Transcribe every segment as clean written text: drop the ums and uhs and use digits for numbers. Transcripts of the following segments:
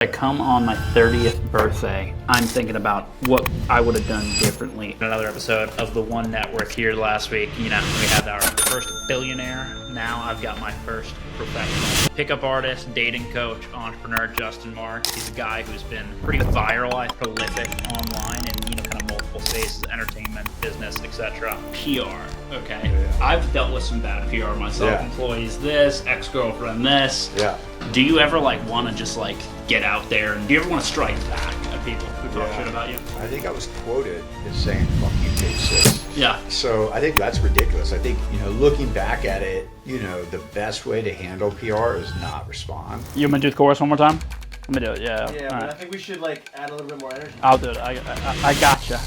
I come on my 30th birthday, I'm thinking about what I would have done differently. Another episode of the One Network here last week. You know, we had our first billionaire. Now I've got my first professional pickup artist, dating coach, entrepreneur, Marc. He's a guy who's been pretty viral, prolific online in, kind of multiple spaces, entertainment, business, etc. PR, okay? Yeah. I've dealt with some bad PR myself. Employees this, ex-girlfriend this. Yeah. Do you ever want to just get out there, and do you ever want to strike back at people who talk shit about you? I think I was quoted as saying, "Fuck you, take six." Yeah. So I think that's ridiculous. I think, looking back at it, the best way to handle PR is not respond. You want me to do the chorus one more time? Let me do it, yeah. Yeah, but right. I think we should add a little bit more energy. I'll do it. I gotcha.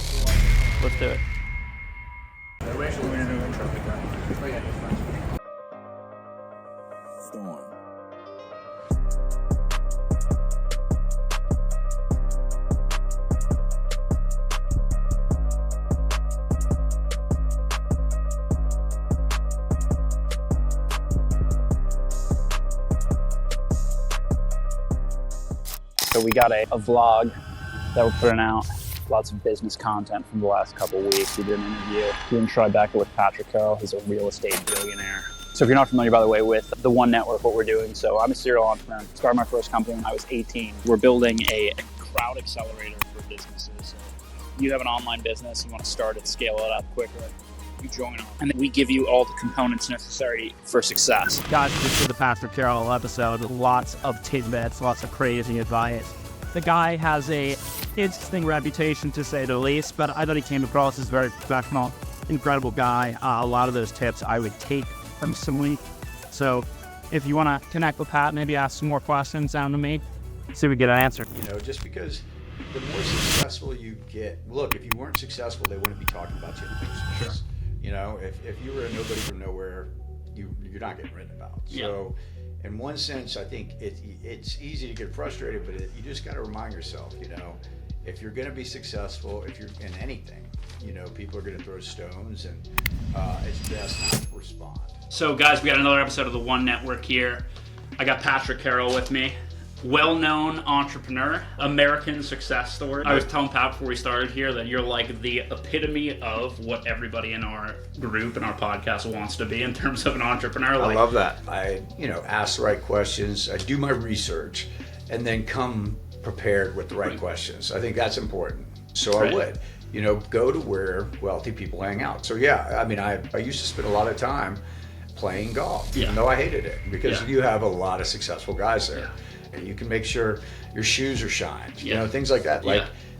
Let's do it. We're actually going to do an intro like that. Oh yeah, that's fine. Storm. So we got a vlog that we're putting out. Lots of business content from the last couple of weeks. We did an interview doing Tribeca with Carroll. He's a real estate billionaire. So if you're not familiar, by the way, with the One Network, what we're doing, so I'm a serial entrepreneur. Started my first company when I was 18. We're building a crowd accelerator for businesses. So you have an online business, you want to start it, scale it up quicker, you join us, and then we give you all the components necessary for success. Guys, this is the Pastor Carroll episode. Lots of tidbits, lots of crazy advice. The guy has a interesting reputation, to say the least, but I thought he came across as very professional, incredible guy. A lot of those tips I would take personally. So if you want to connect with Pat, maybe ask some more questions down to me, see if we get an answer. Just because the more successful you get, look, if you weren't successful, they wouldn't be talking about you in the first place. If you were a nobody from nowhere, you're not getting written about. So in one sense, I think it's easy to get frustrated, but you just got to remind yourself, if you're going to be successful, if you're in anything, people are going to throw stones, and it's best not to respond. So guys, we got another episode of the One Network here. I got Patrick Carroll with me. Well-known entrepreneur, American success story. I was telling Pat before we started here that you're like the epitome of what everybody in our group and our podcast wants to be in terms of an entrepreneur. I love that. I, ask the right questions. I do my research, and then come prepared with the right questions. I think that's important. So I would, go to where wealthy people hang out. So I used to spend a lot of time playing golf, even though I hated it, because you have a lot of successful guys there. And you can make sure your shoes are shined, things like that.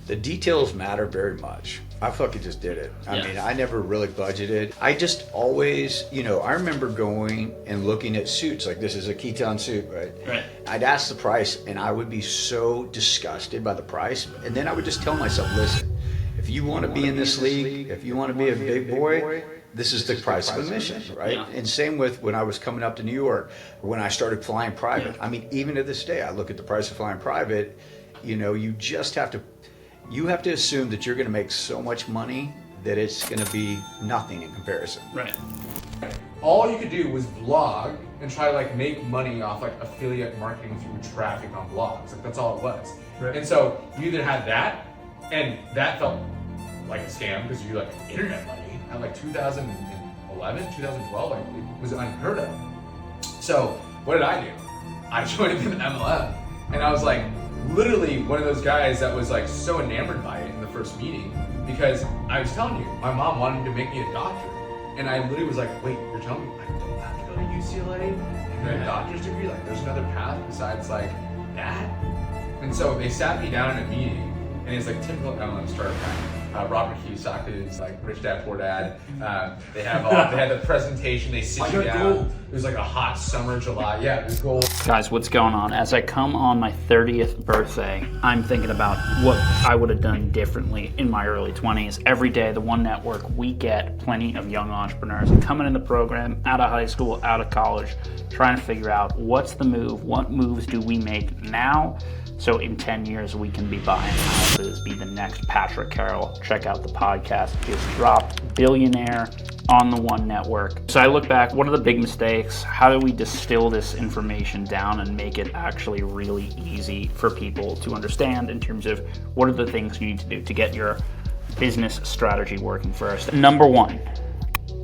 The details matter very much. I fucking just did it. I mean, I never really budgeted. I just always, I remember going and looking at suits, like this is a Keaton suit, right? I'd ask the price, and I would be so disgusted by the price. And then I would just tell myself, listen, if you want to be in this league, if you want to be a big boy, this is the price of admission, right? Yeah. And same with when I was coming up to New York, when I started flying private. I mean, even to this day, I look at the price of flying private. You just have to assume that you're going to make so much money that it's going to be nothing in comparison. Right. All you could do was blog and try to make money off affiliate marketing through traffic on blogs. That's all it was. Right. And so you either had that, and that felt like a scam because you internet money. At 2011, 2012, it was unheard of. So what did I do? I joined the MLM, and I was literally one of those guys that was so enamored by it in the first meeting, because I was telling you, my mom wanted to make me a doctor, and I literally was wait, you're telling me I don't have to go to UCLA and get a doctor's degree? There's another path besides that? And so they sat me down in a meeting, and it's typical MLM startup path. Robert Cusack is Rich Dad Poor Dad. They had the presentation. They sit you down. It was a hot summer July. Yeah, it was gold. Guys, what's going on? As I come on my 30th birthday, I'm thinking about what I would have done differently in my early 20s. Every day, the One Network, we get plenty of young entrepreneurs coming in the program, out of high school, out of college, trying to figure out what's the move, what moves do we make now, so in 10 years we can be buying houses, be the next Patrick Carroll. Check out the podcast just dropped, Billionaire. on the One Network. So I look back, what are the big mistakes? How do we distill this information down and make it actually really easy for people to understand in terms of what are the things you need to do to get your business strategy working first? Number one,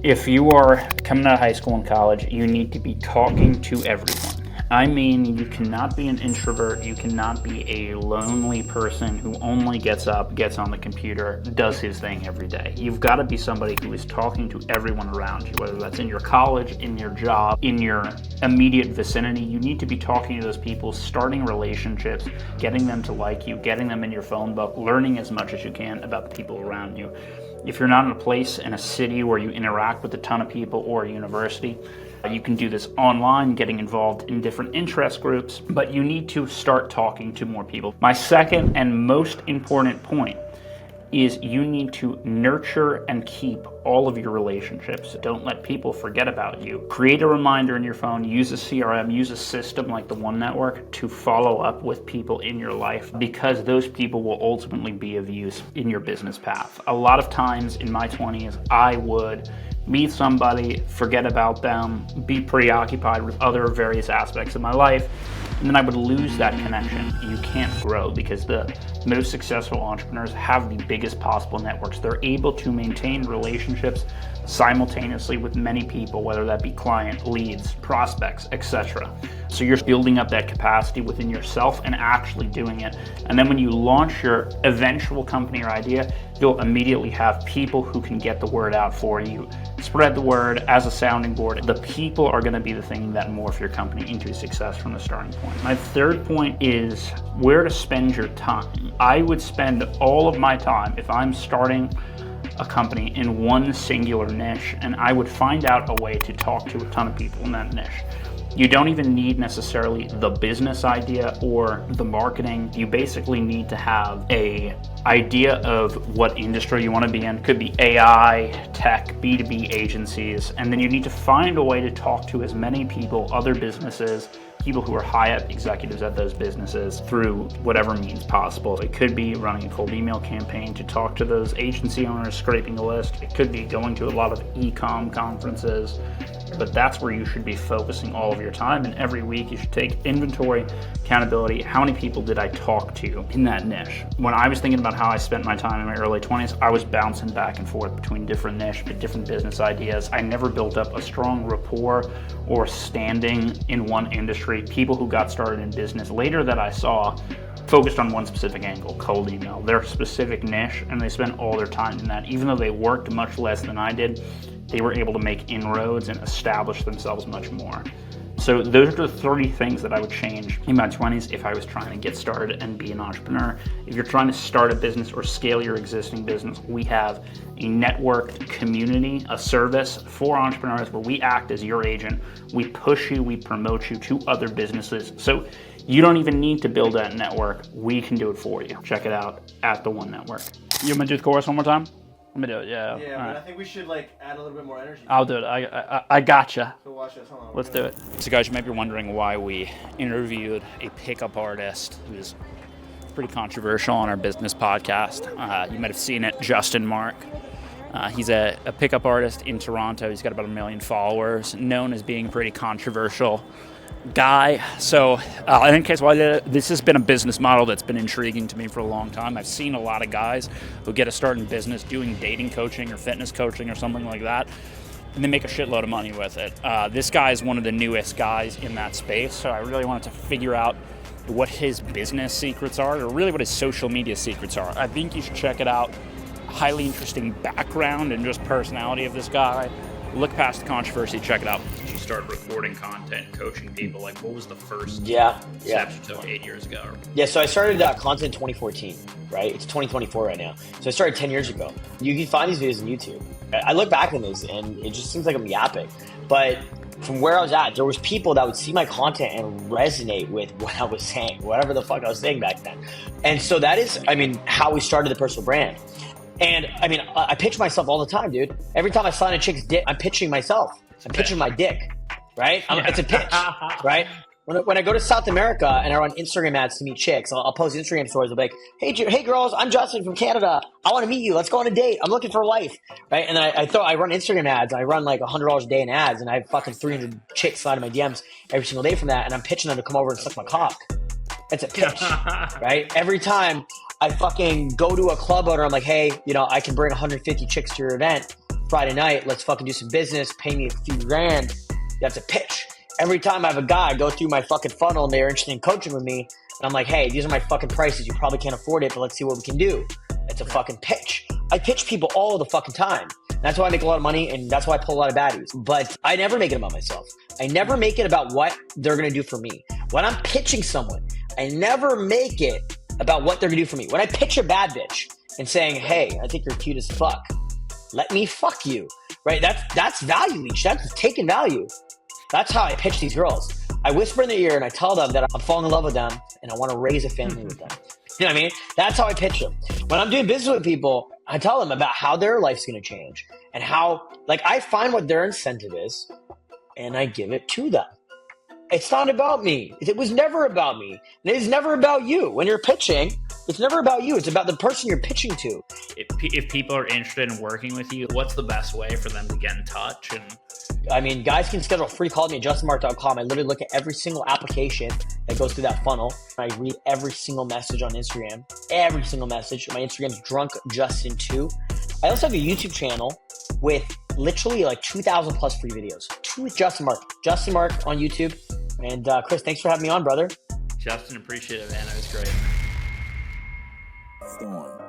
if you are coming out of high school and college, you need to be talking to everyone. I mean, you cannot be an introvert, you cannot be a lonely person who only gets up, gets on the computer, does his thing every day. You've got to be somebody who is talking to everyone around you, whether that's in your college, in your job, in your immediate vicinity. You need to be talking to those people, starting relationships, getting them to like you, getting them in your phone book, learning as much as you can about the people around you. If you're not in a place, in a city where you interact with a ton of people or a university, you can do this online, getting involved in different interest groups, but you need to start talking to more people. My second and most important point is you need to nurture and keep all of your relationships. Don't let people forget about you. Create a reminder in your phone, use a CRM, use a system like the One Network to follow up with people in your life, because those people will ultimately be of use in your business path. A lot of times in my 20s, I would meet somebody, forget about them, be preoccupied with other various aspects of my life, and then I would lose that connection. You can't grow because the most successful entrepreneurs have the biggest possible networks. They're able to maintain relationships simultaneously with many people, whether that be client, leads, prospects, etc. So you're building up that capacity within yourself and actually doing it. And then when you launch your eventual company or idea, you'll immediately have people who can get the word out for you. Spread the word as a sounding board. The people are going to be the thing that morph your company into success from the starting point. My third point is where to spend your time. I would spend all of my time, if I'm starting a company, in one singular niche, and I would find out a way to talk to a ton of people in that niche. You don't even need necessarily the business idea or the marketing. You basically need to have a idea of what industry you want to be in. Could be AI, tech, B2B agencies, and then you need to find a way to talk to as many people, other businesses, people who are high up executives at those businesses through whatever means possible. It could be running a cold email campaign to talk to those agency owners, scraping a list. It could be going to a lot of e-com conferences, but that's where you should be focusing all of your time. And every week you should take inventory, accountability. How many people did I talk to in that niche? When I was thinking about how I spent my time in my early 20s, I was bouncing back and forth between different niche, but different business ideas. I never built up a strong rapport or standing in one industry. People who got started in business later that I saw focused on one specific angle, cold email, their specific niche, and they spent all their time in that. Even though they worked much less than I did, they were able to make inroads and establish themselves much more. So those are the 3 things that I would change in my 20s if I was trying to get started and be an entrepreneur. If you're trying to start a business or scale your existing business, we have a networked community, a service for entrepreneurs where we act as your agent. We push you, we promote you to other businesses. So you don't even need to build that network. We can do it for you. Check it out at the One Network. You want me to do the chorus one more time? Let me do it, yeah. Yeah, but I think we should add a little bit more energy. I'll do it. I gotcha. So watch this. Hold on. Let's do it. So guys, you might be wondering why we interviewed a pickup artist who's pretty controversial on our business podcast. You might have seen it, Marc. He's a pickup artist in Toronto. He's got about 1 million followers, known as being a pretty controversial guy. So in case why this has been a business model that's been intriguing to me for a long time. I've seen a lot of guys who get a start in business doing dating coaching or fitness coaching or something like that, and they make a shitload of money with it. This guy is one of the newest guys in that space, so I really wanted to figure out what his business secrets are, or really what his social media secrets are. I think you should check it out. Highly interesting background and just personality of this guy. Look past the controversy, check it out. You started recording content, coaching people. What was the first steps you took 8 years ago? Yeah, so I started content in 2014, right? It's 2024 right now. So I started 10 years ago. You can find these videos on YouTube. I look back on this and it just seems like I'm yapping. But from where I was at, there was people that would see my content and resonate with what I was saying, whatever the fuck I was saying back then. And so that is, how we started the personal brand. And I pitch myself all the time, dude. Every time I sign a chick's dick, I'm pitching myself. I'm pitching my dick, right? It's a pitch, right? When I go to South America and I run Instagram ads to meet chicks, I'll post Instagram stories. I'll be like, hey girls, I'm Justin from Canada. I want to meet you. Let's go on a date. I'm looking for a life, right? And then I run Instagram ads. I run like $100 a day in ads, and I have fucking 300 chicks sliding my DMs every single day from that. And I'm pitching them to come over and suck my cock. It's a pitch, right? Every time I fucking go to a club owner, I'm like, hey, I can bring 150 chicks to your event Friday night. Let's fucking do some business. Pay me a few grand. That's a pitch. Every time I have a guy go through my fucking funnel and they're interested in coaching with me, and I'm like, hey, these are my fucking prices. You probably can't afford it, but let's see what we can do. It's a fucking pitch. I pitch people all the fucking time. That's why I make a lot of money, and that's why I pull a lot of baddies. But I never make it about myself. I never make it about what they're going to do for me. When I'm pitching someone, I never make it about what they're going to do for me. When I pitch a bad bitch and saying, hey, I think you're cute as fuck, let me fuck you, right? That's value leech. That's taking value. That's how I pitch these girls. I whisper in their ear and I tell them that I'm falling in love with them and I want to raise a family with them. You know what I mean? That's how I pitch them. When I'm doing business with people, I tell them about how their life's going to change and how, I find what their incentive is and I give it to them. It's not about me. It was never about me. And it is never about you. When you're pitching, it's never about you. It's about the person you're pitching to. If people are interested in working with you, what's the best way for them to get in touch? And guys can schedule a free call with me at justinmarc.com. I literally look at every single application that goes through that funnel. I read every single message on Instagram. Every single message. My Instagram's drunkjustin2. I also have a YouTube channel with literally 2,000 plus free videos. With Justin Marc. Justin Marc on YouTube. And Chris, thanks for having me on, brother. Justin, appreciate it, man. It was great. Storm.